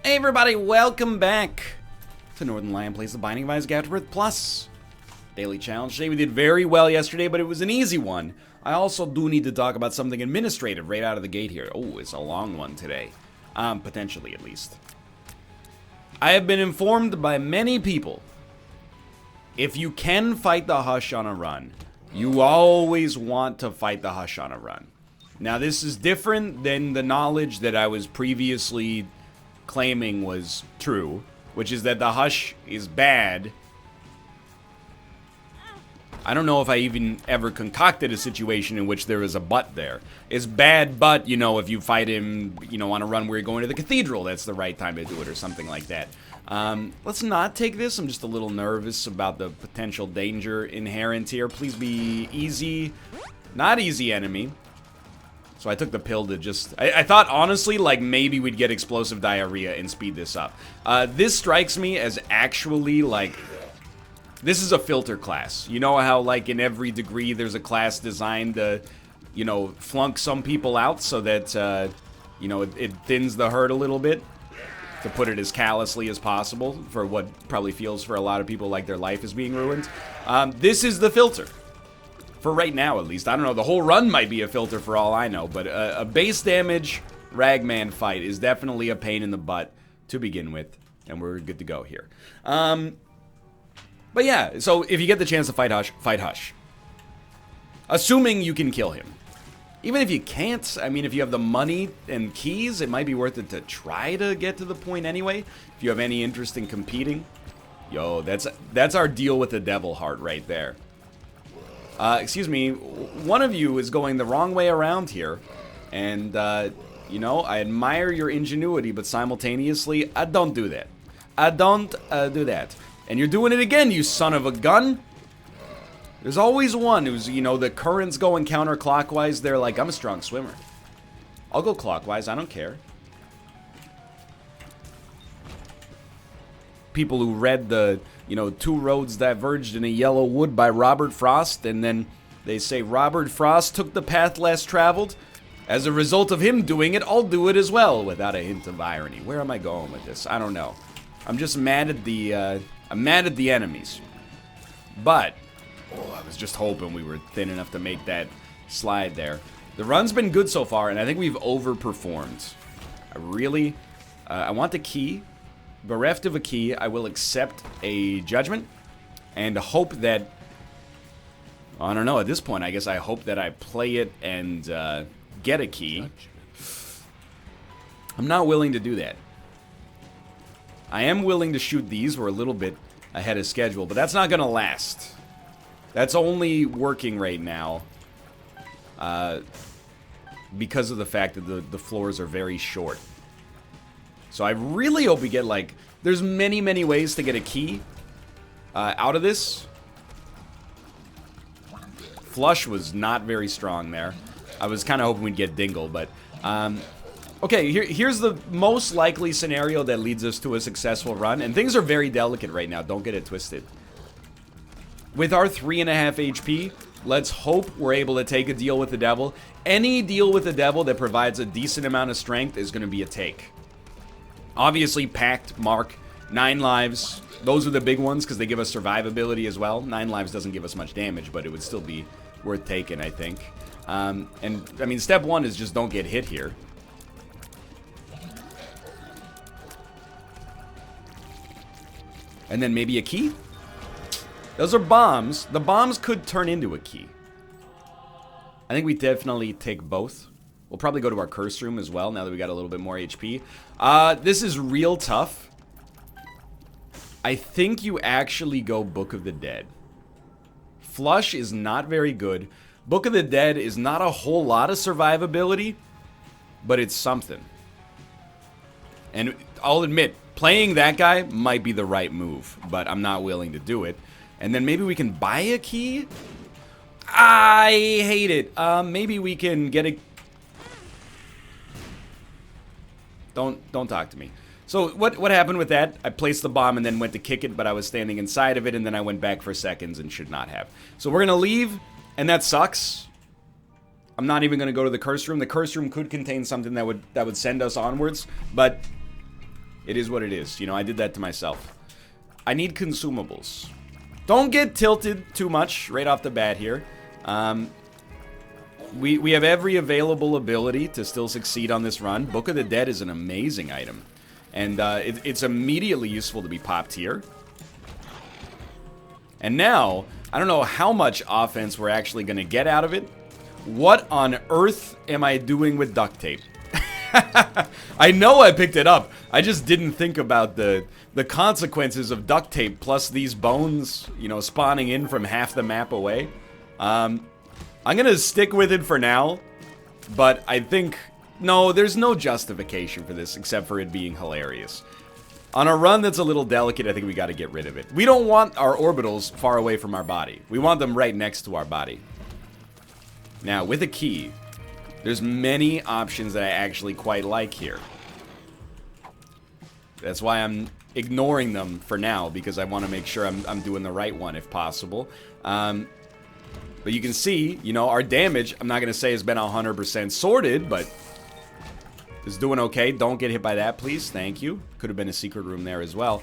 Hey everybody, welcome back to Northernlion Plays the Binding of Isaac AFTERBIRTH Plus Daily Challenge. Today we did very well yesterday, but it was an easy one. I also do need to talk about something administrative right out of the gate here. Oh, it's a long one today. Potentially at least. I have been informed by many people, if you can fight the Hush on a run, you always want to fight the Hush on a run. Now this is different than the knowledge that I was previously claiming was true, which is that the Hush is bad. I don't know if I even ever concocted a situation in which there is a but there. It's bad, but, you know, if you fight him, you know, on a run where you're going to the cathedral, that's the right time to do it, or something like that. Let's not take this. I'm just a little nervous about the potential danger inherent here. Please be easy. Not easy, enemy. So I took the pill to just... I thought, honestly, like, maybe we'd get explosive diarrhea and speed this up. This strikes me as actually, like... This is a filter class. You know how, like, in every degree there's a class designed to, you know, flunk some people out so that, you know, it thins the herd a little bit? To put it as callously as possible for what probably feels for a lot of people like their life is being ruined. This is the filter. For right now, at least. I don't know, the whole run might be a filter for all I know, but a base damage Ragman fight is definitely a pain in the butt to begin with, and we're good to go here. But yeah, so if you get the chance to fight Hush. Assuming you can kill him. Even if you can't, I mean, if you have the money and keys, it might be worth it to try to get to the point anyway. If you have any interest in competing. Yo, that's our deal with the devil heart right there. Excuse me, one of you is going the wrong way around here, and, you know, I admire your ingenuity, but simultaneously, I don't do that. I don't do that. And you're doing it again, you son of a gun! There's always one who's, you know, the current's going counterclockwise, they're like, I'm a strong swimmer. I'll go clockwise, I don't care. People who read the, you know, Two Roads Diverged in a Yellow Wood by Robert Frost, and then they say Robert Frost took the path less traveled. As a result of him doing it, I'll do it as well, without a hint of irony. Where am I going with this? I don't know. I'm just mad at the, I'm mad at the enemies. But, oh, I was just hoping we were thin enough to make that slide there. The run's been good so far, and I think we've overperformed. I want the key. Bereft of a key, I will accept a judgment and hope that, I don't know, at this point, I guess I hope that I play it and get a key. I'm not willing to do that. I am willing to shoot these. We're a little bit ahead of schedule, but that's not going to last. That's only working right now because of the fact that the floors are very short. So I really hope we get, like, there's many, many ways to get a key out of this. Flush was not very strong there. I was kind of hoping we'd get Dingle, but... okay, here's the most likely scenario that leads us to a successful run. And things are very delicate right now, don't get it twisted. With our 3.5 HP, let's hope we're able to take a deal with the devil. Any deal with the devil that provides a decent amount of strength is going to be a take. Obviously, Pact, Mark, 9 lives. Those are the big ones because they give us survivability as well. 9 lives doesn't give us much damage, but it would still be worth taking, I think. And, I mean, step 1 is just don't get hit here. And then maybe a key? Those are bombs. The bombs could turn into a key. I think we definitely take both. We'll probably go to our curse room as well, now that we got a little bit more HP. This is real tough. I think you actually go Book of the Dead. Flush is not very good. Book of the Dead is not a whole lot of survivability, but it's something. And I'll admit, playing that guy might be the right move, but I'm not willing to do it. And then maybe we can buy a key? I hate it. Maybe we can get a... Don't talk to me. So what happened with that? I placed the bomb and then went to kick it, but I was standing inside of it, and then I went back for seconds and should not have. So we're gonna leave, and that sucks. I'm not even gonna go to the curse room. The curse room could contain something that would send us onwards, but It is what it is. You know, I did that to myself. I need consumables. Don't get tilted too much right off the bat here. We have every available ability to still succeed on this run. Book of the Dead is an amazing item. And it's immediately useful to be popped here. And now, I don't know how much offense we're actually going to get out of it. What on earth am I doing with duct tape? I know I picked it up. I just didn't think about the consequences of duct tape plus these bones, you know, spawning in from half the map away. I'm going to stick with it for now. But I think... No, there's no justification for this except for it being hilarious. On a run that's a little delicate, I think we got to get rid of it. We don't want our orbitals far away from our body. We want them right next to our body. Now, with a key, there's many options that I actually quite like here. That's why I'm ignoring them for now, because I want to make sure I'm doing the right one if possible. But you can see, you know, our damage, I'm not going to say has been 100% sorted, but is doing okay. Don't get hit by that, please. Thank you. Could have been a secret room there as well.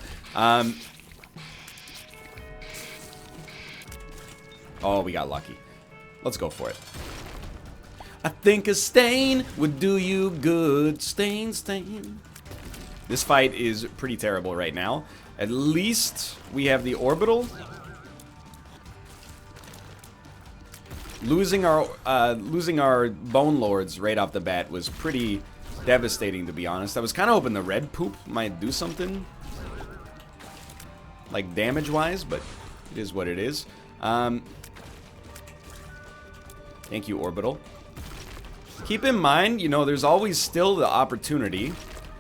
Oh, we got lucky. Let's go for it. I think a stain would do you good. Stain, stain. This fight is pretty terrible right now. At least we have the orbital. Losing our Bone Lords right off the bat was pretty devastating, to be honest. I was kind of hoping the red poop might do something, like damage-wise, but it is what it is. Thank you, Orbital. Keep in mind, you know, there's always still the opportunity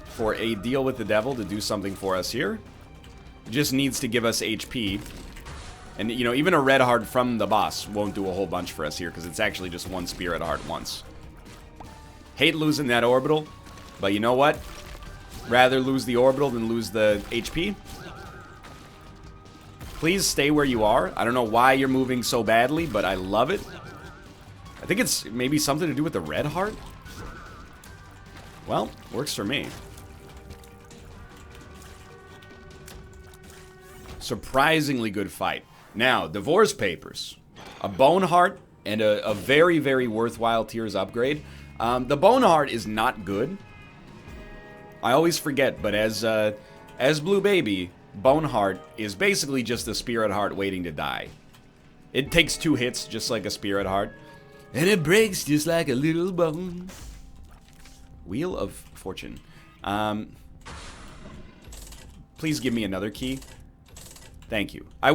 for a Deal with the Devil to do something for us here. It just needs to give us HP. And, you know, even a red heart from the boss won't do a whole bunch for us here, because it's actually just one spirit heart once. Hate losing that orbital, but you know what? Rather lose the orbital than lose the HP. Please stay where you are. I don't know why you're moving so badly, but I love it. I think it's maybe something to do with the red heart. Well, works for me. Surprisingly good fight. Now, divorce papers. A bone heart and a very, very worthwhile tiers upgrade. The bone heart is not good. I always forget, but as Blue Baby, bone heart is basically just a spirit heart waiting to die. It takes 2 hits, just like a spirit heart. And it breaks just like a little bone. Wheel of Fortune. Please give me another key. Thank you. I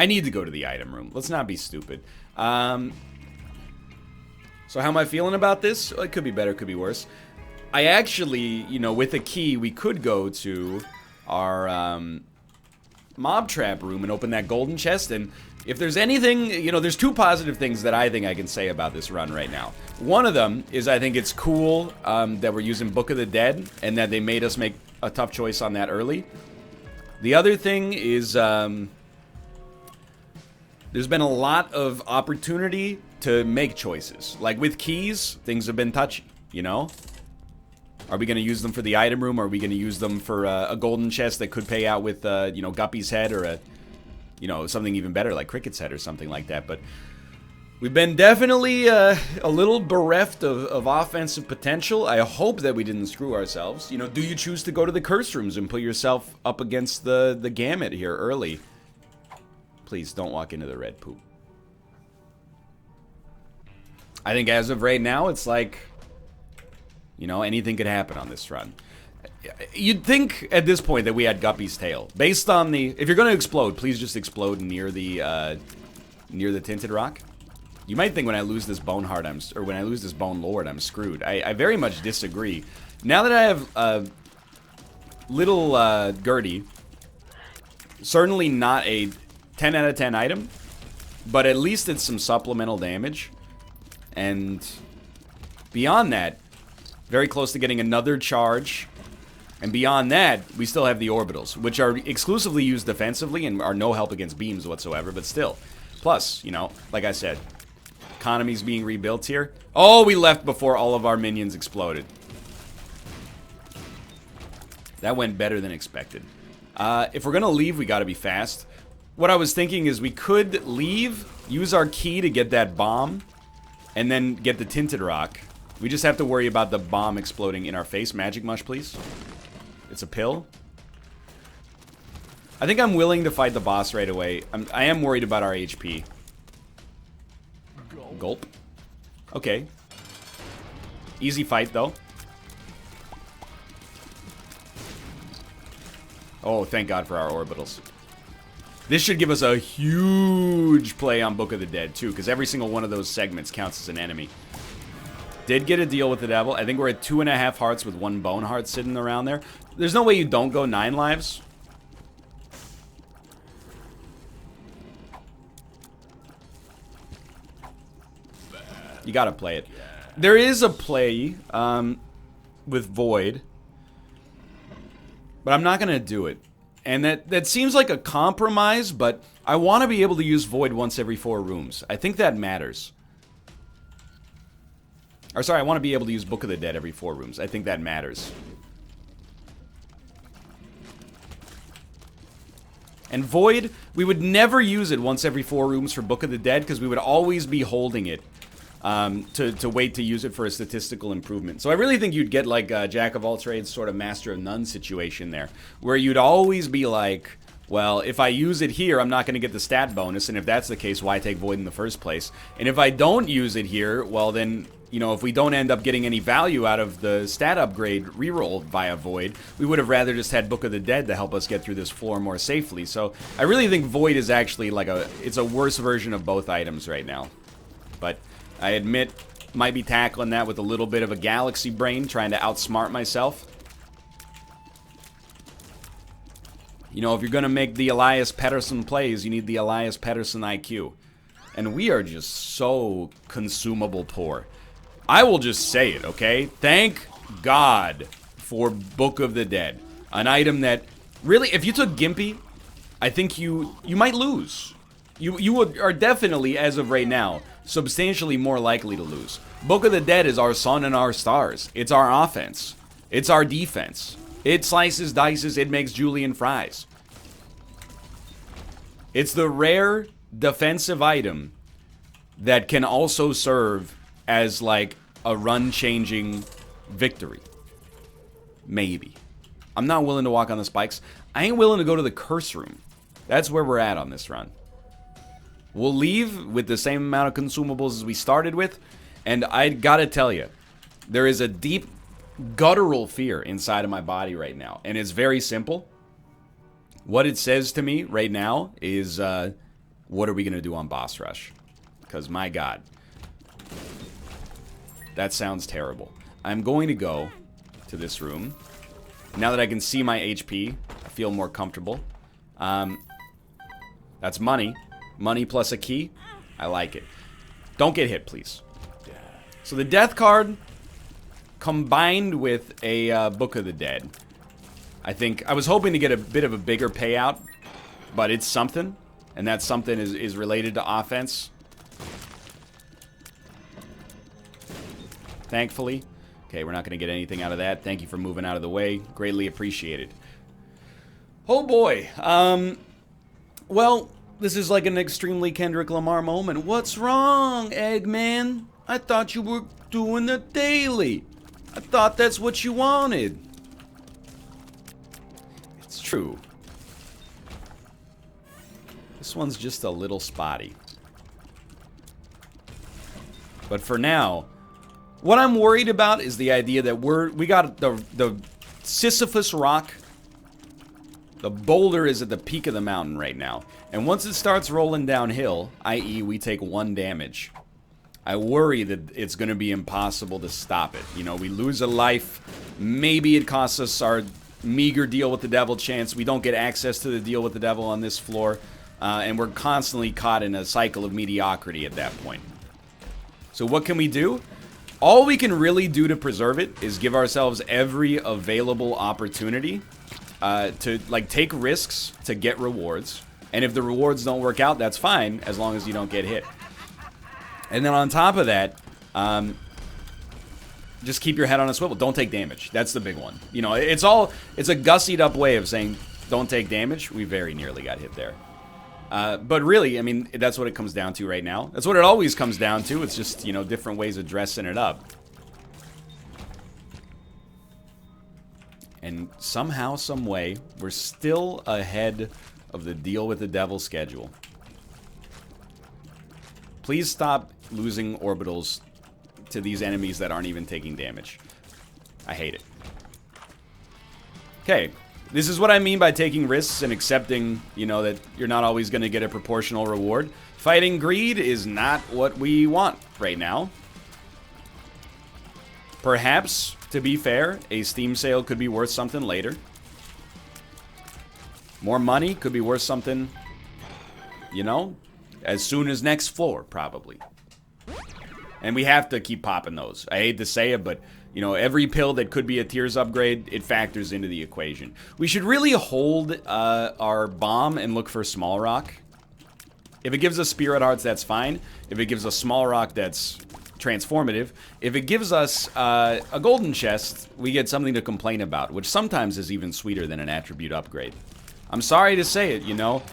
need to go to the item room. Let's not be stupid. So how am I feeling about this? Well, it could be better, could be worse. I actually, you know, with a key, we could go to our mob trap room and open that golden chest. And if there's anything, you know, there's 2 positive things that I think I can say about this run right now. One of them is I think it's cool that we're using Book of the Dead and that they made us make a tough choice on that early. The other thing is there's been a lot of opportunity to make choices. Like with keys, things have been touchy, you know? Are we going to use them for the item room? Or are we going to use them for a golden chest that could pay out with, you know, Guppy's head or a, you know, something even better like Cricket's head or something like that. But we've been definitely a little bereft of offensive potential. I hope that we didn't screw ourselves. You know, do you choose to go to the curse rooms and put yourself up against the gamut here early? Please don't walk into the red poop. I think as of right now, it's like, you know, anything could happen on this run. You'd think at this point that we had Guppy's tail. Based on the... If you're going to explode, please just explode near the tinted rock. You might think when I lose this bone heart, or when I lose this bone lord, I'm screwed. I very much disagree. Now that I have little Gertie, certainly not a 10 out of 10 item, but at least it's some supplemental damage. And beyond that, very close to getting another charge. And beyond that, we still have the orbitals, which are exclusively used defensively and are no help against beams whatsoever, but still. Plus, you know, like I said, economy's being rebuilt here. Oh, we left before all of our minions exploded. That went better than expected. If we're going to leave, we got to be fast. What I was thinking is we could leave, use our key to get that bomb, and then get the tinted rock. We just have to worry about the bomb exploding in our face. Magic mush, please. It's a pill. I think I'm willing to fight the boss right away. I am worried about our HP. Gulp. Okay. Easy fight, though. Oh, thank God for our orbitals. This should give us a huge play on Book of the Dead, too, because every single one of those segments counts as an enemy. Did get a deal with the devil. I think we're at 2.5 hearts with 1 bone heart sitting around there. There's no way you don't go 9 lives. You gotta play it. There is a play with Void, but I'm not gonna do it. And that seems like a compromise, but I want to be able to use Void once every 4 rooms. I think that matters. Or sorry, I want to be able to use Book of the Dead every 4 rooms. I think that matters. And Void, we would never use it once every 4 rooms for Book of the Dead, because we would always be holding it to wait to use it for a statistical improvement. So I really think you'd get like a Jack of all trades, sort of Master of none situation there, where you'd always be like, well, if I use it here, I'm not going to get the stat bonus, and if that's the case, why take Void in the first place? And if I don't use it here, well then, you know, if we don't end up getting any value out of the stat upgrade reroll via Void, we would have rather just had Book of the Dead to help us get through this floor more safely. So I really think Void is actually like it's a worse version of both items right now. But I admit, might be tackling that with a little bit of a galaxy brain, trying to outsmart myself. You know, if you're going to make the Elias Pettersson plays, you need the Elias Pettersson IQ. And we are just so consumable poor. I will just say it, okay? Thank God for Book of the Dead. An item that, really, if you took Gimpy, I think you might lose. You are definitely, as of right now, substantially more likely to lose. Book of the Dead is our sun and our stars. It's our offense. It's our defense. It slices, dices, it makes julienne fries. It's the rare defensive item that can also serve as like a run-changing victory. Maybe. I'm not willing to walk on the spikes. I ain't willing to go to the curse room. That's where we're at on this run. We'll leave with the same amount of consumables as we started with, and I gotta tell you, there is a deep guttural fear inside of my body right now, and it's very simple. What it says to me right now is, what are we gonna do on boss rush? Because my God, that sounds terrible. I'm going to go to this room. Now that I can see my HP, I feel more comfortable. That's money. Money plus a key. I like it. Don't get hit, please. So the death card combined with a Book of the Dead. I think I was hoping to get a bit of a bigger payout, but it's something, and that something is related to offense. Thankfully. Okay, we're not going to get anything out of that. Thank you for moving out of the way. Greatly appreciated. Oh boy. Well, this is like an extremely Kendrick Lamar moment. What's wrong, Eggman? I thought you were doing the daily. I thought that's what you wanted. It's true. This one's just a little spotty. But for now, what I'm worried about is the idea that we got the Sisyphus rock. The boulder is at the peak of the mountain right now. And once it starts rolling downhill, i.e. we take 1 damage, I worry that it's going to be impossible to stop it. You know, we lose a life. Maybe it costs us our meager deal with the devil chance. We don't get access to the deal with the devil on this floor. And we're constantly caught in a cycle of mediocrity at that point. So what can we do? All we can really do to preserve it is give ourselves every available opportunity to like take risks to get rewards. And if the rewards don't work out, that's fine, as long as you don't get hit. And then on top of that, just keep your head on a swivel. Don't take damage. That's the big one. You know, it's a gussied up way of saying don't take damage. We very nearly got hit there. But really, I mean, that's what it comes down to right now. That's what it always comes down to. It's just, you know, different ways of dressing it up. And somehow, some way, we're still ahead of the Deal with the Devil schedule. Please stop losing orbitals to these enemies that aren't even taking damage. I hate it. Okay, this is what I mean by taking risks and accepting, you know, that you're not always going to get a proportional reward. Fighting greed is not what we want right now. Perhaps, to be fair, a Steam sale could be worth something later. More money could be worth something, you know, as soon as next floor, probably. And we have to keep popping those. I hate to say it, but, you know, every pill that could be a tiers upgrade, it factors into the equation. We should really hold our bomb and look for small rock. If it gives us spirit hearts, that's fine. If it gives us small rock, that's transformative. If it gives us a golden chest, we get something to complain about, which sometimes is even sweeter than an attribute upgrade. I'm sorry to say it, you know.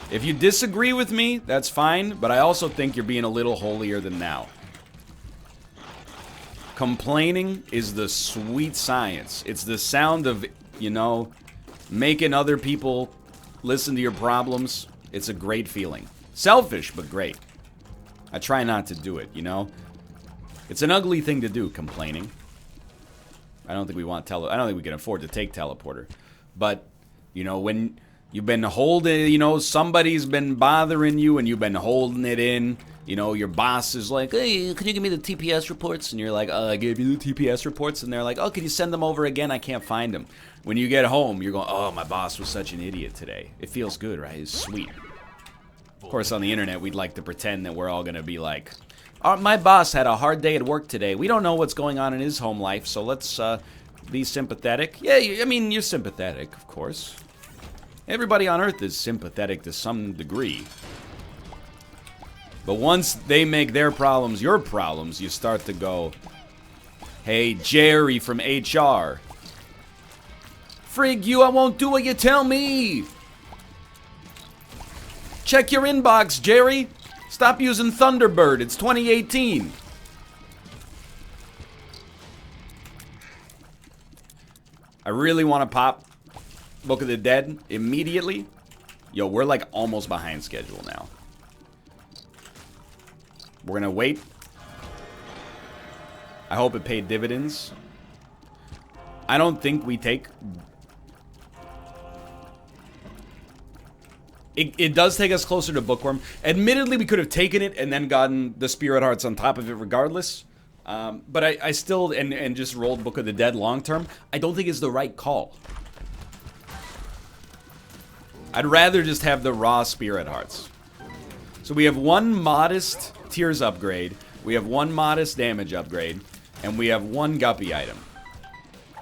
If you disagree with me, that's fine, but I also think you're being a little holier than thou. Complaining is the sweet science. It's the sound of, you know, making other people listen to your problems. It's a great feeling. Selfish, but great. I try not to do it, you know. It's an ugly thing to do, complaining. I don't think we want I don't think we can afford to take teleporter. But, you know, when you've been holding, you know, somebody's been bothering you and you've been holding it in. You know, your boss is like, hey, can you give me the TPS reports? And you're like, I gave you the TPS reports. And they're like, oh, can you send them over again? I can't find them. When you get home, you're going, oh, my boss was such an idiot today. It feels good, right? It's sweet. Of course, on the internet, we'd like to pretend that we're all going to be like, oh, my boss had a hard day at work today. We don't know what's going on in his home life, so let's be sympathetic. Yeah, I mean, you're sympathetic, of course. Everybody on Earth is sympathetic to some degree. But once they make their problems your problems, you start to go, hey, Jerry from HR. Frig you, I won't do what you tell me. Check your inbox, Jerry. Stop using Thunderbird. It's 2018. I really want to pop Book of the Dead immediately. Yo, we're like almost behind schedule now. We're gonna wait. I hope it paid dividends. I don't think we take... It does take us closer to Bookworm. Admittedly, we could have taken it and then gotten the Spirit Hearts on top of it regardless. But I still, and just rolled Book of the Dead long term, I don't think it's the right call. I'd rather just have the raw Spirit Hearts. So we have one modest tiers upgrade, we have one modest damage upgrade, and we have one guppy item.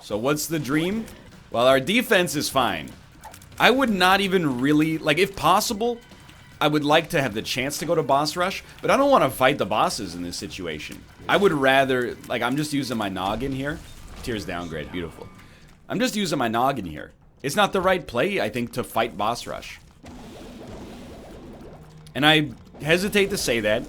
So what's the dream? Well, our defense is fine. I would not even really, like, if possible, I would like to have the chance to go to boss rush, but I don't want to fight the bosses in this situation. I would rather, like, I'm just using my noggin here. Tiers downgrade, beautiful. I'm just using my noggin here. It's not the right play, I think, to fight boss rush. And I hesitate to say that,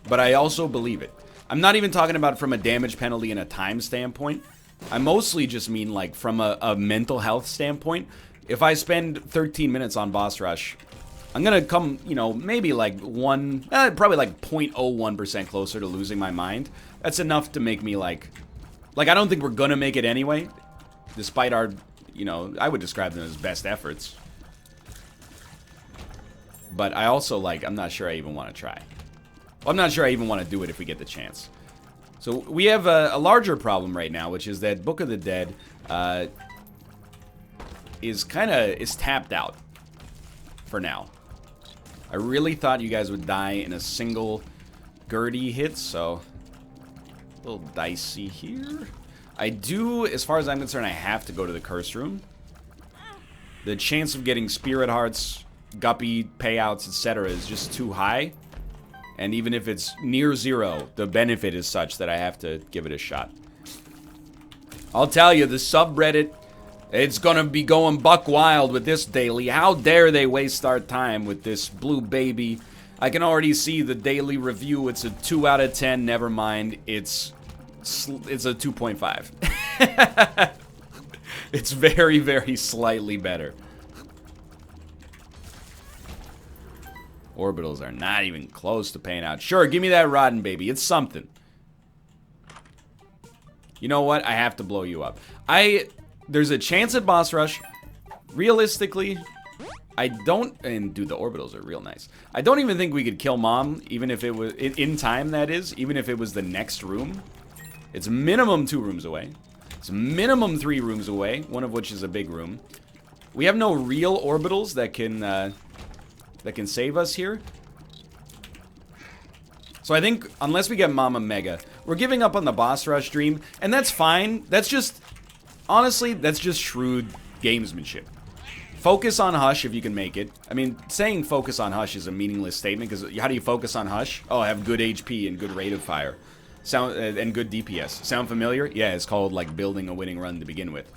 but I also believe it. I'm not even talking about from a damage penalty and a time standpoint. I mostly just mean, like, from a mental health standpoint. If I spend 13 minutes on boss rush, I'm gonna come, you know, maybe like probably like 0.01% closer to losing my mind. That's enough to make me like I don't think we're gonna make it anyway, despite our, you know, I would describe them as best efforts. But I also, like, I'm not sure I even want to try. Well, I'm not sure I even want to do it if we get the chance. So we have a larger problem right now, which is that Book of the Dead is tapped out for now. I really thought you guys would die in a single Gertie hit, so a little dicey here. I do, as far as I'm concerned, I have to go to the curse room. The chance of getting spirit hearts, guppy payouts, etc. is just too high. And even if it's near zero, the benefit is such that I have to give it a shot. I'll tell you, the subreddit, it's gonna be going buck wild with this daily. How dare they waste our time with this blue baby? I can already see the daily review. It's a 2 out of 10. Never mind. It's a 2.5. It's very, very slightly better. Orbitals are not even close to paying out. Sure, give me that rotten baby. It's something. You know what? I have to blow you up. There's a chance at boss rush. Realistically, I don't... And, dude, the orbitals are real nice. I don't even think we could kill Mom, even if it was... In time, that is. Even if it was the next room. It's minimum 2 rooms away. It's minimum 3 rooms away, one of which is a big room. We have no real orbitals that can save us here. So I think, unless we get Mama Mega, we're giving up on the boss rush dream, and that's fine. That's just... Honestly, that's just shrewd gamesmanship. Focus on Hush if you can make it. I mean, saying focus on Hush is a meaningless statement, because how do you focus on Hush? Oh, have good HP and good rate of fire. And good DPS. Sound familiar? Yeah, it's called, like, building a winning run to begin with.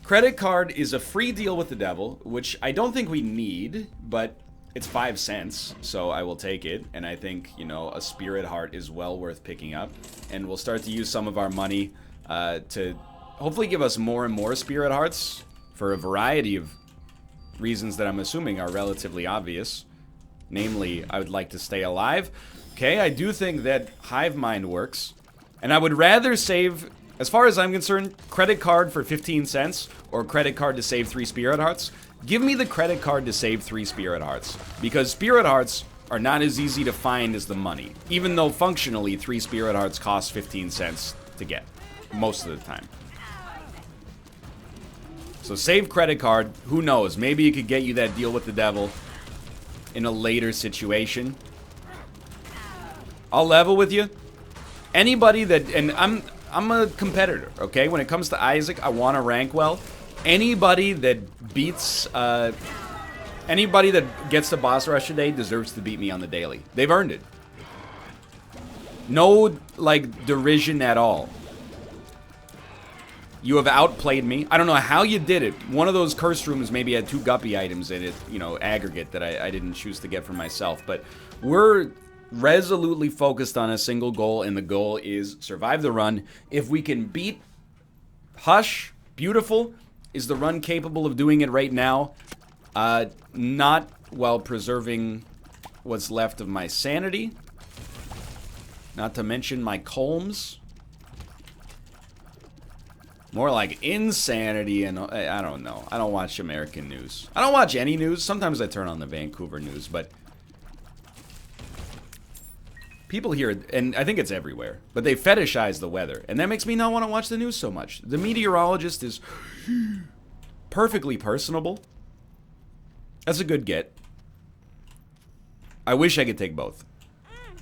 Credit card is a free deal with the devil, which I don't think we need, but it's 5 cents, so I will take it. And I think, you know, a Spirit Heart is well worth picking up. And we'll start to use some of our money to hopefully give us more and more Spirit Hearts for a variety of reasons that I'm assuming are relatively obvious. Namely, I would like to stay alive. Okay, I do think that Hive Mind works. And I would rather save, as far as I'm concerned, credit card for 15 cents or credit card to save 3 Spirit Hearts. Give me the credit card to save 3 Spirit Hearts. Because Spirit Hearts are not as easy to find as the money. Even though functionally 3 Spirit Hearts cost 15 cents to get. Most of the time. So save credit card. Who knows? Maybe it could get you that deal with the devil in a later situation. I'll level with you. Anybody that... And I'm a competitor, okay? When it comes to Isaac, I want to rank well. Anybody that beats... anybody that gets the boss rush today deserves to beat me on the daily. They've earned it. No, like, derision at all. You have outplayed me. I don't know how you did it. One of those cursed rooms maybe had 2 guppy items in it, you know, aggregate that I didn't choose to get for myself. But we're resolutely focused on a single goal, and the goal is survive the run. If we can beat Hush, beautiful. Is the run capable of doing it right now? Not while preserving what's left of my sanity. Not to mention my Colms. More like insanity, and I don't know. I don't watch American news. I don't watch any news. Sometimes I turn on the Vancouver news, but people here, and I think it's everywhere, but they fetishize the weather, and that makes me not want to watch the news so much. The meteorologist is perfectly personable. That's a good get. I wish I could take both.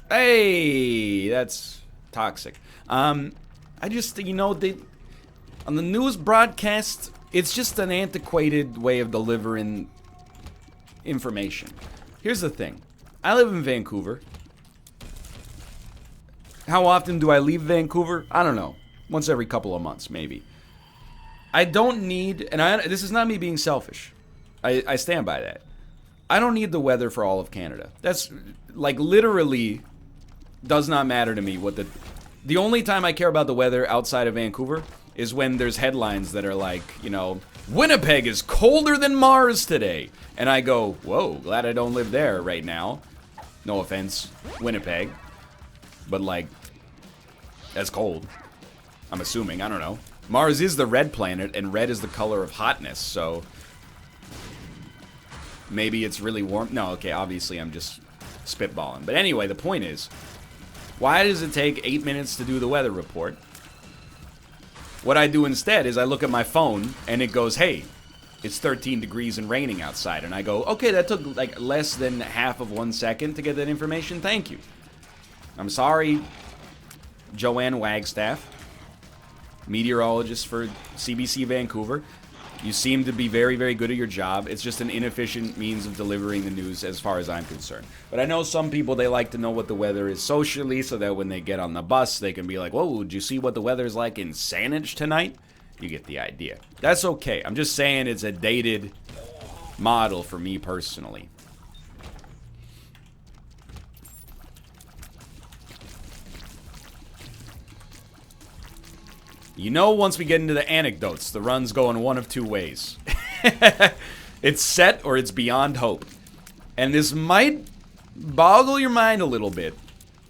Hey, that's toxic. I just, you know, on the news broadcast, it's just an antiquated way of delivering information. Here's the thing. I live in Vancouver. How often do I leave Vancouver? I don't know. Once every couple of months, maybe. I don't need, and this is not me being selfish. I stand by that. I don't need the weather for all of Canada. That's, like, literally does not matter to me what the only time I care about the weather outside of Vancouver is when there's headlines that are like, you know, Winnipeg is colder than Mars today. And I go, whoa, glad I don't live there right now. No offense, Winnipeg. But, like, that's cold. I'm assuming, I don't know. Mars is the red planet, and red is the color of hotness, so maybe it's really warm. No, okay, obviously I'm just spitballing. But anyway, the point is, why does it take 8 minutes to do the weather report? What I do instead is I look at my phone, and it goes, hey, it's 13 degrees and raining outside. And I go, okay, that took like less than half of 1 second to get that information. Thank you. I'm sorry, Joanne Wagstaff, meteorologist for CBC Vancouver. You seem to be very, very good at your job. It's just an inefficient means of delivering the news as far as I'm concerned. But I know some people, they like to know what the weather is socially so that when they get on the bus, they can be like, whoa, did you see what the weather's like in Saanich tonight? You get the idea. That's okay. I'm just saying it's a dated model for me personally. You know, once we get into the anecdotes, the run's going one of two ways. It's set or it's beyond hope. And this might boggle your mind a little bit.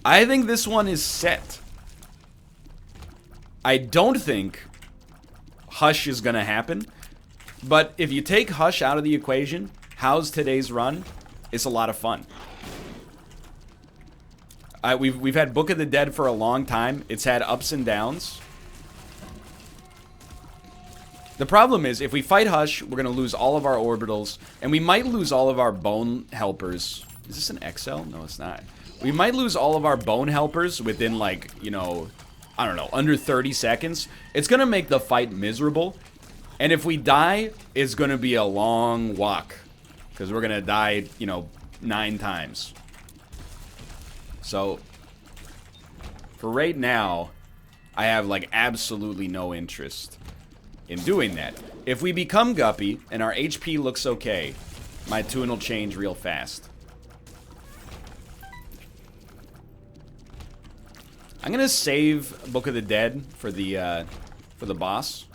I think this one is set. I don't think Hush is going to happen. But if you take Hush out of the equation, how's today's run? It's a lot of fun. We've had Book of the Dead for a long time. It's had ups and downs. The problem is, if we fight Hush, we're going to lose all of our orbitals, and we might lose all of our bone helpers. Is this an XL? No, it's not. We might lose all of our bone helpers within, like, you know, I don't know, under 30 seconds. It's going to make the fight miserable, and if we die, it's going to be a long walk, because we're going to die, you know, 9 times. So, for right now, I have, like, absolutely no interest in doing that. If we become Guppy and our HP looks okay, my tune will change real fast. I'm gonna save Book of the Dead for the boss.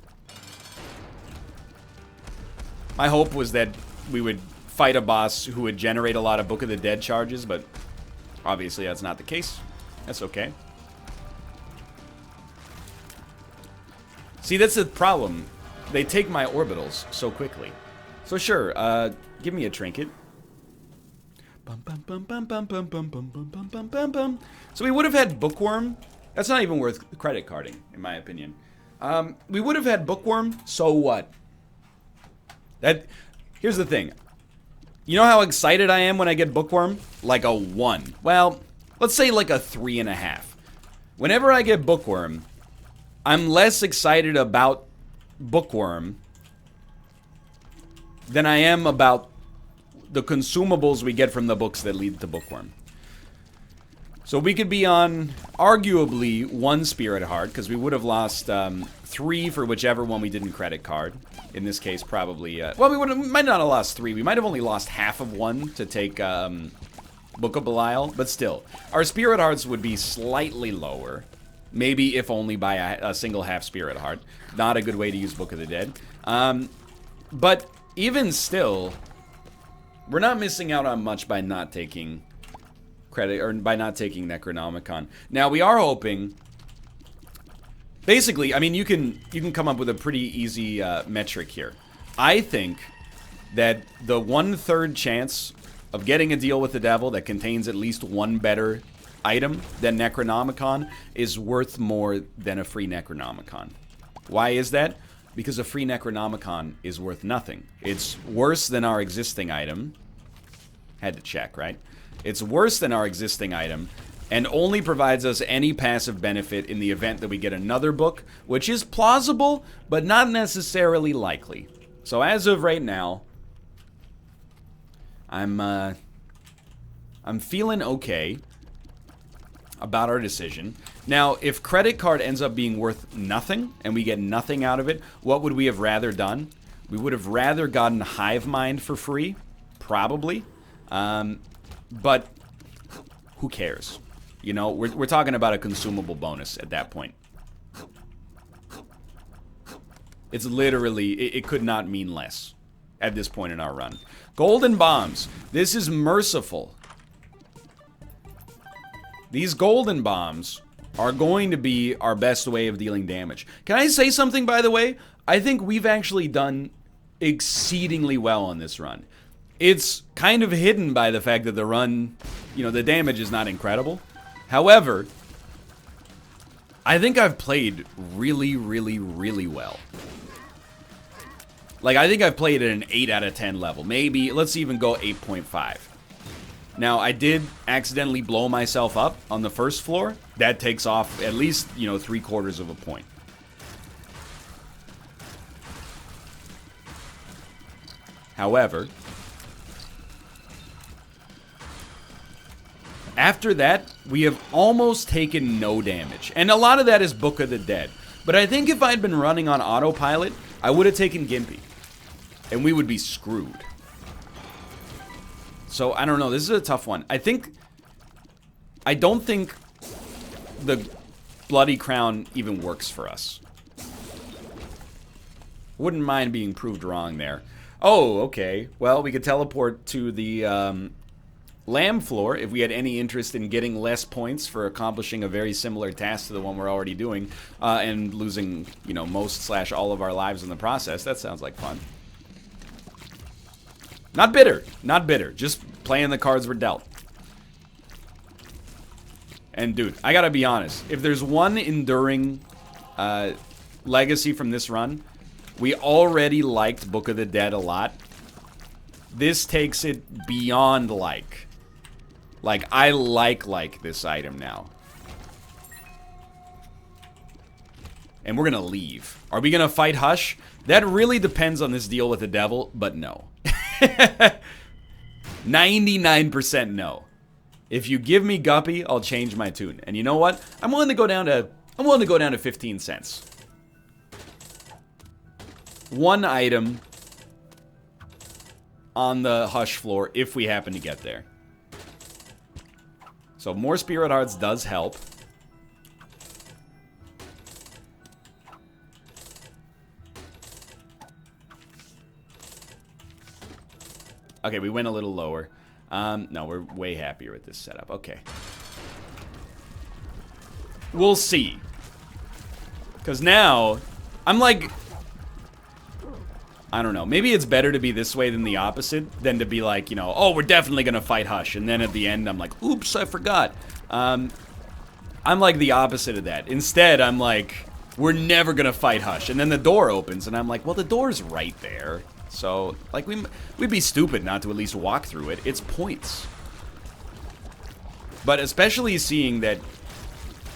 My hope was that we would fight a boss who would generate a lot of Book of the Dead charges, but obviously that's not the case. That's okay. See, that's the problem. They take my orbitals so quickly. So sure, give me a trinket. So we would have had Bookworm. That's not even worth credit carding, in my opinion. We would have had Bookworm, so what? Here's the thing. You know how excited I am when I get Bookworm? Like a 1. Well, let's say like a 3.5. Whenever I get Bookworm, I'm less excited about Bookworm than I am about the consumables we get from the books that lead to Bookworm. So we could be on arguably 1 Spirit Heart, because we would have lost 3 for whichever one we didn't credit card. In this case, probably... well, we might not have lost 3. We might have only lost half of 1 to take Book of Belial, but still. Our Spirit Hearts would be slightly lower. Maybe if only by a single half Spirit Heart. Not a good way to use Book of the Dead. But even still, we're not missing out on much by not taking credit, or by not taking Necronomicon. Now, we are hoping... Basically, I mean, you can come up with a pretty easy metric here. I think that the 1/3 chance of getting a deal with the devil that contains at least 1 better item than Necronomicon is worth more than a free Necronomicon. Why is that? Because a free Necronomicon is worth nothing. It's worse than our existing item. Had to check, right? It's worse than our existing item, and only provides us any passive benefit in the event that we get another book, which is plausible, but not necessarily likely. So as of right now, I'm feeling okay about our decision. Now, if credit card ends up being worth nothing, and we get nothing out of it, what would we have rather done? We would have rather gotten Hive Mind for free, probably. But who cares? You know, we're talking about a consumable bonus at that point. It's literally, it could not mean less at this point in our run. Golden Bombs. This is merciful. These golden bombs are going to be our best way of dealing damage. Can I say something, by the way? I think we've actually done exceedingly well on this run. It's kind of hidden by the fact that the run, you know, the damage is not incredible. However, I think I've played really, really, really well. Like, I think I've played at an 8 out of 10 level. Maybe, let's even go 8.5. Now, I did accidentally blow myself up on the first floor. That takes off at least, you know, 3/4 of a point. However, after that, we have almost taken no damage. And a lot of that is Book of the Dead. But I think if I'd been running on autopilot, I would have taken Gimpy. And we would be screwed. So, I don't know. This is a tough one. I don't think the Bloody Crown even works for us. Wouldn't mind being proved wrong there. Oh, okay. Well, we could teleport to the Lamb floor if we had any interest in getting less points for accomplishing a very similar task to the one we're already doing, and losing, you know, most/all of our lives in the process. That sounds like fun. Not bitter. Not bitter. Just playing the cards we're dealt. And, dude, I gotta be honest. If there's one enduring legacy from this run, we already liked Book of the Dead a lot. This takes it beyond like. Like, I like this item now. And we're gonna leave. Are we gonna fight Hush? That really depends on this deal with the devil, but no. 99% no. If you give me Guppy, I'll change my tune. And you know what? I'm willing to go down to 15 cents. One item on the Hush floor if we happen to get there. So more Spirit Hearts does help. Okay, we went a little lower. No, we're way happier with this setup. Okay. We'll see. Because now, I'm like... I don't know. Maybe it's better to be this way than the opposite, than to be like, you know, oh, we're definitely going to fight Hush. And then at the end, I'm like, oops, I forgot. I'm like the opposite of that. Instead, I'm like, we're never going to fight Hush. And then the door opens, and I'm like, well, the door's right there. So, like, we'd be stupid not to at least walk through it. It's points. But especially seeing that,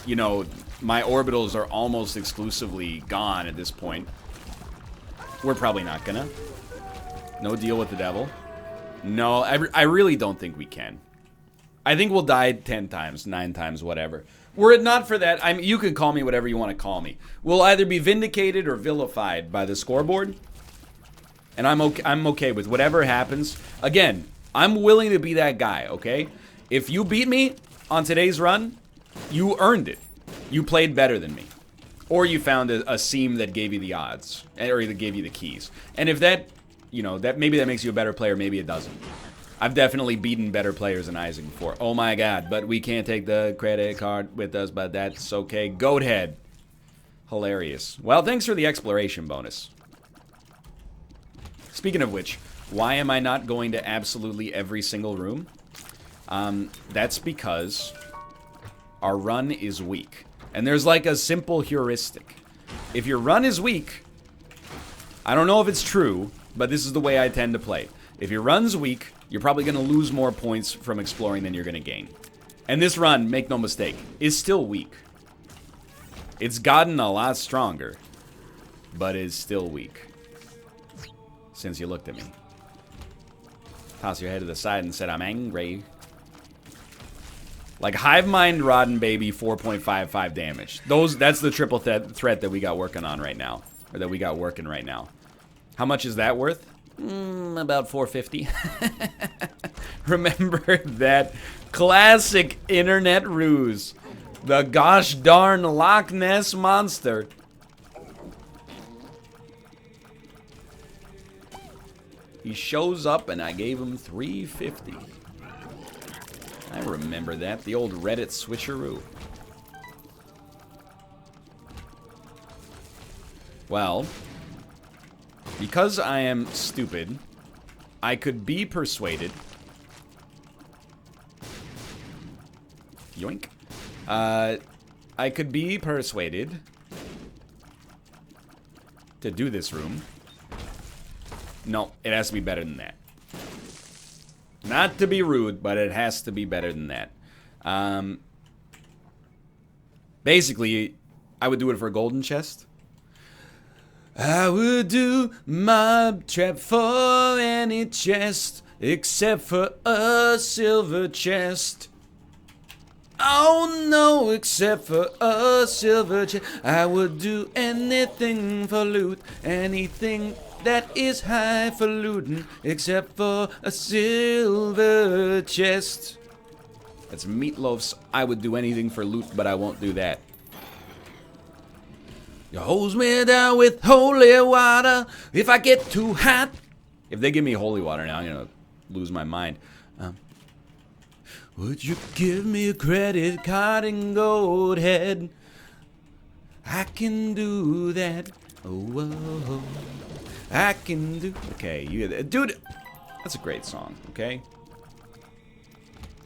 you know, my orbitals are almost exclusively gone at this point. We're probably not gonna. No deal with the devil. No, I really don't think we can. I think we'll die 10 times, 9 times, whatever. Were it not for that, you can call me whatever you want to call me. We'll either be vindicated or vilified by the scoreboard. And I'm okay with whatever happens. Again, I'm willing to be that guy, okay? If you beat me on today's run, you earned it. You played better than me. Or you found a seam that gave you the odds, or that gave you the keys. And if that, you know, maybe that makes you a better player, maybe it doesn't. I've definitely beaten better players than Isaac before. Oh my god, but we can't take the credit card with us, but that's okay. Goathead. Hilarious. Well, thanks for the exploration bonus. Speaking of which, why am I not going to absolutely every single room? That's because our run is weak. And there's like a simple heuristic. If your run is weak, I don't know if it's true, but this is the way I tend to play. If your run's weak, you're probably going to lose more points from exploring than you're going to gain. And this run, make no mistake, is still weak. It's gotten a lot stronger, but is still weak. Since you looked at me. Toss your head to the side and said, I'm angry. Like, Hive Mind, Rodden Baby, 4.55 damage. That's the triple threat that we got working on right now. Or that we got working right now. How much is that worth? About 450. Remember that classic internet ruse. The gosh darn Loch Ness Monster. He shows up and I gave him 350. I remember that. The old Reddit switcheroo. Well, because I am stupid, I could be persuaded. Yoink. I could be persuaded to do this room. No, it has to be better than that. Not to be rude, but it has to be better than that. Basically, I would do it for a golden chest. I would do mob trap for any chest except for a silver chest. Oh no, except for a silver chest. I would do anything for loot, anything that is highfalutin, except for a silver chest. That's Meatloaf's I would do anything for loot, but I won't do that. You hose me down with holy water if I get too hot. If they give me holy water now, I'm gonna lose my mind. Would you give me a credit card and gold head? I can do that. Oh, I can do. Okay, dude, that's a great song. Okay,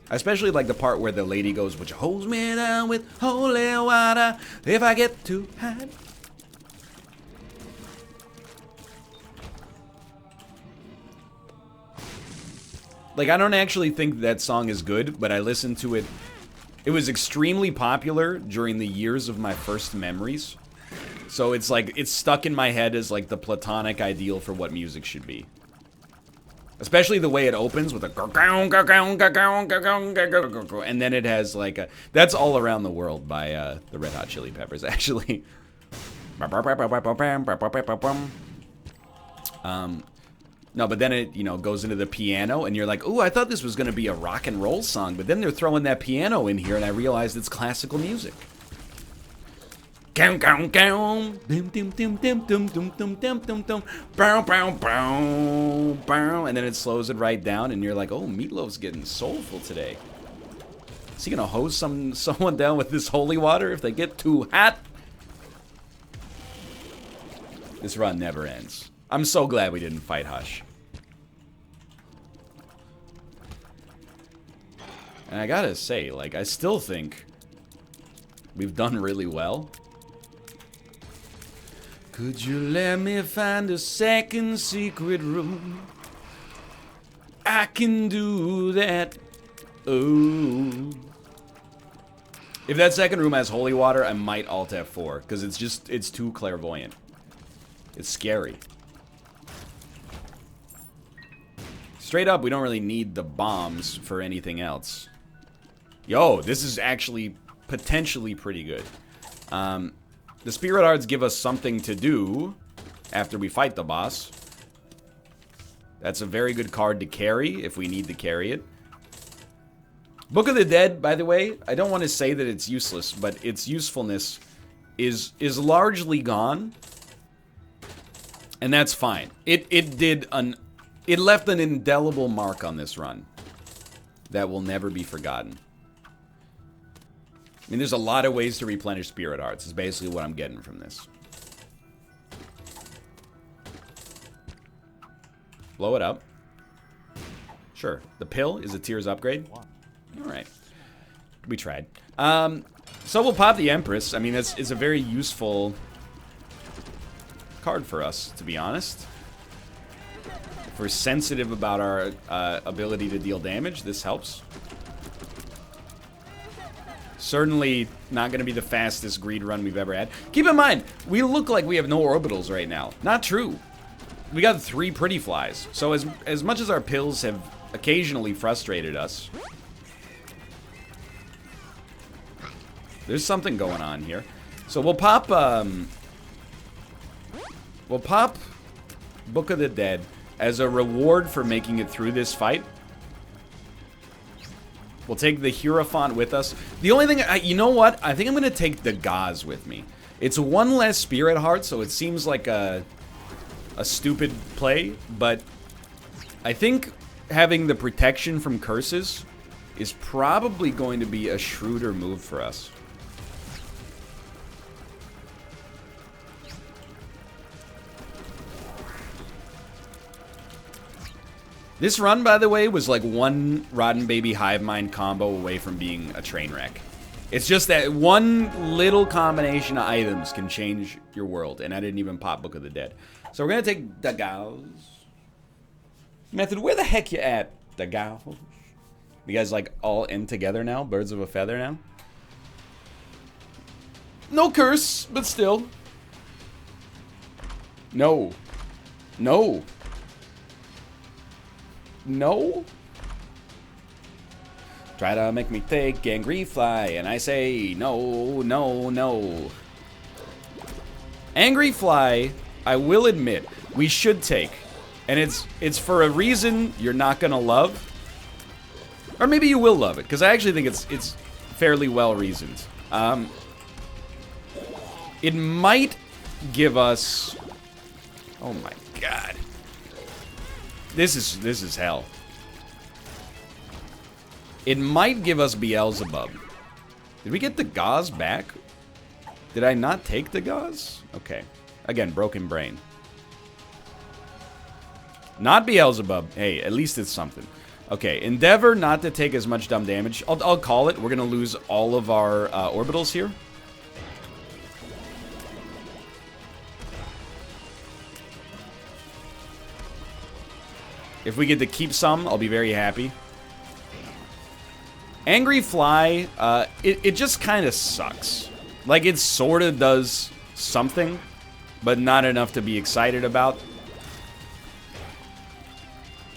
I especially like the part where the lady goes, "Would you hose me down with holy water if I get too hot?" Like, I don't actually think that song is good, but I listened to it. It was extremely popular during the years of my first memories. So it's like, it's stuck in my head as like the platonic ideal for what music should be. Especially the way it opens with a and then it has like a, that's All Around the World by the Red Hot Chili Peppers, actually. No, but then it, you know, goes into the piano, and you're like, ooh, I thought this was going to be a rock and roll song, but then they're throwing that piano in here, and I realized it's classical music. And then it slows it right down, and you're like, oh, Meatloaf's getting soulful today. Is he going to hose someone down with this holy water if they get too hot? This run never ends. I'm so glad we didn't fight Hush. And I gotta say, like, I still think we've done really well. Could you let me find a second secret room? I can do that. Oh. If that second room has holy water, I might alt F4, because it's too clairvoyant. It's scary. Straight up, we don't really need the bombs for anything else. Yo, this is actually potentially pretty good. The Spirit Hearts give us something to do after we fight the boss. That's a very good card to carry if we need to carry it. Book of the Dead, by the way, I don't want to say that it's useless, but its usefulness is largely gone. And that's fine. It left an indelible mark on this run that will never be forgotten. I mean, there's a lot of ways to replenish Spirit Hearts, is basically what I'm getting from this. Blow it up. Sure. The pill is a Tears upgrade. Alright. We tried. So we'll pop the Empress. I mean, it's a very useful card for us, to be honest. If we're sensitive about our ability to deal damage, this helps. Certainly not going to be the fastest greed run we've ever had. Keep in mind, we look like we have no orbitals right now. Not true. We got 3 pretty flies. So as much as our pills have occasionally frustrated us, there's something going on here. So we'll pop Book of the Dead as a reward for making it through this fight. We'll take the Hierophant with us. The only thing, you know what? I think I'm going to take the Gauze with me. It's 1 less Spirit Heart, so it seems like a stupid play, but I think having the protection from curses is probably going to be a shrewder move for us. This run, by the way, was like 1 Rotten Baby Hive Mind combo away from being a train wreck. It's just that one little combination of items can change your world, and I didn't even pop Book of the Dead. So we're gonna take the Gauze. Method, where the heck you at, the Gauze? You guys like all in together now? Birds of a feather now? No curse, but still. No. No. No. Try to make me take Angry Fly, and I say no, no, no. Angry Fly, I will admit, we should take. And it's for a reason you're not gonna love. Or maybe you will love it, because I actually think it's fairly well reasoned. It might give us... Oh my god. This is hell. It might give us Beelzebub. Did we get the gauze back? Did I not take the gauze? Okay. Again, broken brain. Not Beelzebub. Hey, at least it's something. Okay, endeavor not to take as much dumb damage. I'll call it. We're going to lose all of our orbitals here. If we get to keep some, I'll be very happy. Angry Fly, it just kind of sucks. Like, it sort of does something, but not enough to be excited about.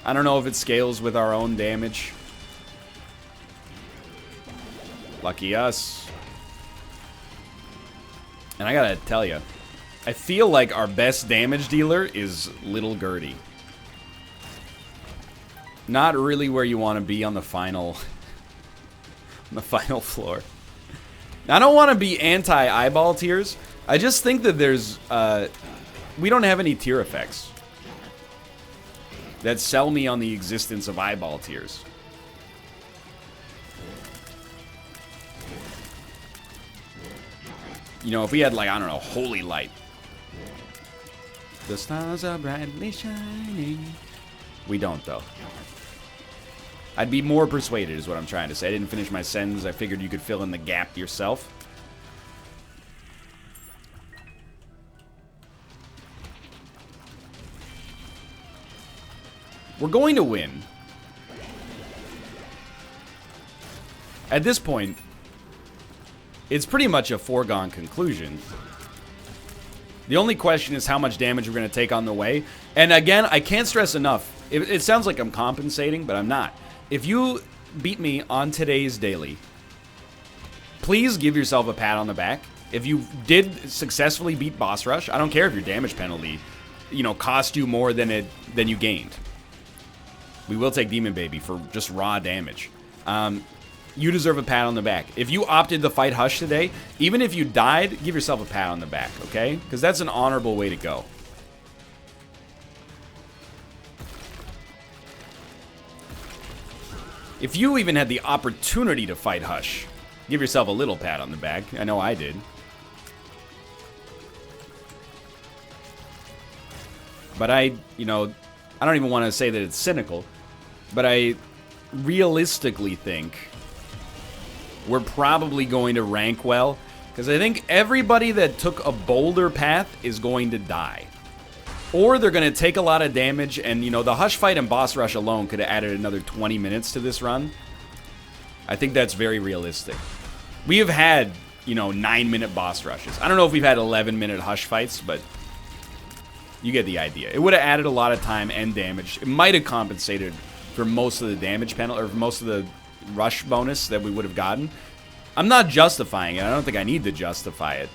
I don't know if it scales with our own damage. Lucky us. And I gotta tell you, I feel like our best damage dealer is Little Gertie. Not really where you want to be on the final... on the final floor. Now, I don't want to be anti-eyeball tears. I just think that there's... we don't have any tear effects that sell me on the existence of eyeball tears. You know, if we had, like, I don't know, Holy Light. The stars are brightly shining. We don't, though. I'd be more persuaded, is what I'm trying to say. I didn't finish my sentence. I figured you could fill in the gap yourself. We're going to win. At this point, it's pretty much a foregone conclusion. The only question is how much damage we're going to take on the way. And again, I can't stress enough. It sounds like I'm compensating, but I'm not. If you beat me on today's daily, please give yourself a pat on the back. If you did successfully beat Boss Rush, I don't care if your damage penalty, you know, cost you more than you gained. We will take Demon Baby for just raw damage. You deserve a pat on the back. If you opted to fight Hush today, even if you died, give yourself a pat on the back, okay? Because that's an honorable way to go. If you even had the opportunity to fight Hush, give yourself a little pat on the back. I know I did. But I don't even want to say that it's cynical, but I realistically think we're probably going to rank well, because I think everybody that took a boulder path is going to die. Or they're going to take a lot of damage, and, you know, the Hush fight and Boss Rush alone could have added another 20 minutes to this run. I think that's very realistic. We have had, you know, 9-minute Boss Rushes. I don't know if we've had 11-minute Hush fights, but you get the idea. It would have added a lot of time and damage. It might have compensated for most of the damage penalty, or most of the rush bonus that we would have gotten. I'm not justifying it. I don't think I need to justify it.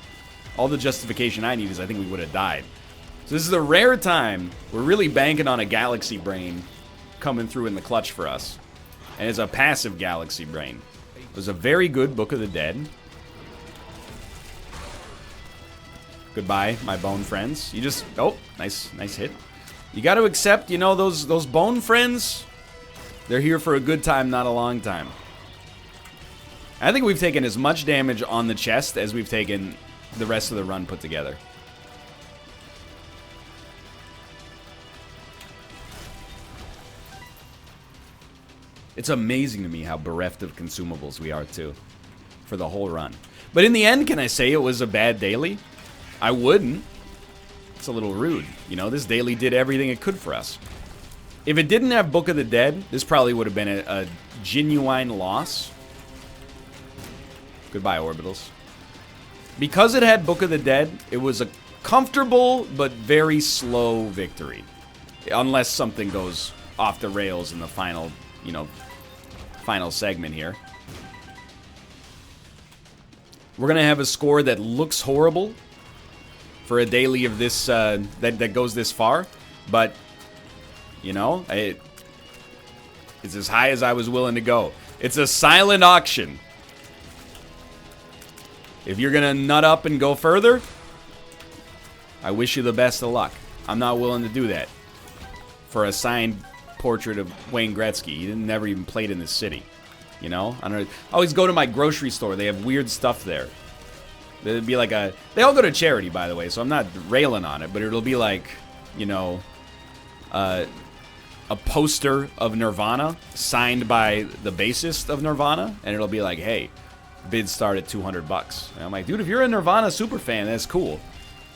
All the justification I need is I think we would have died. So this is a rare time. We're really banking on a Galaxy Brain coming through in the clutch for us. And it's a passive Galaxy Brain. It was a very good Book of the Dead. Goodbye, my bone friends. You just... Oh, nice hit. You got to accept, you know, those bone friends, they're here for a good time, not a long time. I think we've taken as much damage on the chest as we've taken the rest of the run put together. It's amazing to me how bereft of consumables we are, too, for the whole run. But in the end, can I say it was a bad daily? I wouldn't. It's a little rude. You know, this daily did everything it could for us. If it didn't have Book of the Dead, this probably would have been a genuine loss. Goodbye, Orbitals. Because it had Book of the Dead, it was comfortable but very slow victory. Unless something goes off the rails in the final, you know, final segment here. We're going to have a score that looks horrible for a daily of this, that goes this far. But, you know, it's as high as I was willing to go. It's a silent auction. If you're going to nut up and go further, I wish you the best of luck. I'm not willing to do that for a signed portrait of Wayne Gretzky. He never even played in this city. You know? I don't know. I always go to my grocery store. They have weird stuff there. It'd be like a... They all go to charity, by the way, so I'm not railing on it, but it'll be like, you know, a poster of Nirvana signed by the bassist of Nirvana, and it'll be like, hey, bids start at $200. And I'm like, dude, if you're a Nirvana super fan, that's cool.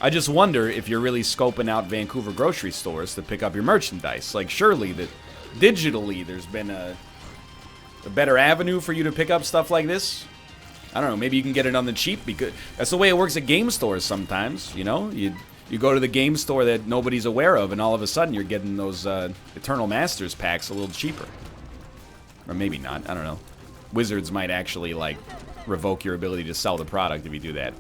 I just wonder if you're really scoping out Vancouver grocery stores to pick up your merchandise. Like, surely that digitally there's been a better avenue for you to pick up stuff like this. I don't know, maybe you can get it on the cheap, because that's the way it works at game stores sometimes, you know? You go to the game store that nobody's aware of, and all of a sudden you're getting those Eternal Masters packs a little cheaper. Or maybe not, I don't know. Wizards might actually, like, revoke your ability to sell the product if you do that.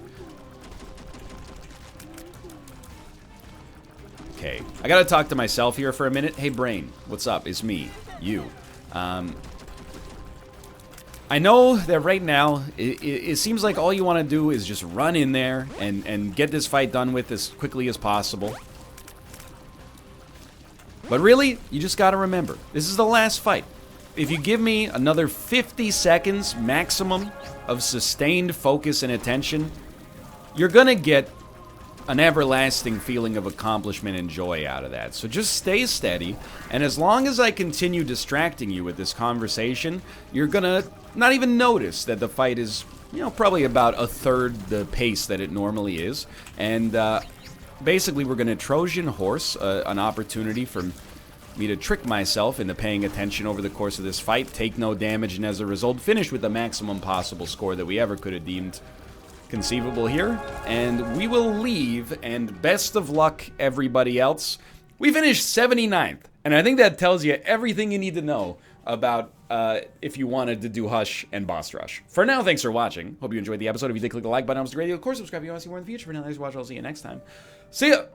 Okay, I gotta talk to myself here for a minute. Hey, Brain, what's up? It's me, you. I know that right now, it seems like all you want to do is just run in there and get this fight done with as quickly as possible. But really, you just gotta remember, this is the last fight. If you give me another 50 seconds maximum of sustained focus and attention, you're gonna get an everlasting feeling of accomplishment and joy out of that. So just stay steady, and as long as I continue distracting you with this conversation, you're gonna not even notice that the fight is, you know, probably about a third the pace that it normally is. And basically we're gonna Trojan horse an opportunity for me to trick myself into paying attention over the course of this fight, take no damage, and as a result finish with the maximum possible score that we ever could have deemed conceivable here, and we will leave, and best of luck everybody else. We finished 79th, and I think that tells you everything you need to know about if you wanted to do Hush and Boss Rush. For now, thanks for watching. Hope you enjoyed the episode. If you did, click the like button. It was great. Of course, subscribe if you want to see more in the future. For now, thanks for watching. I'll see you next time. See ya!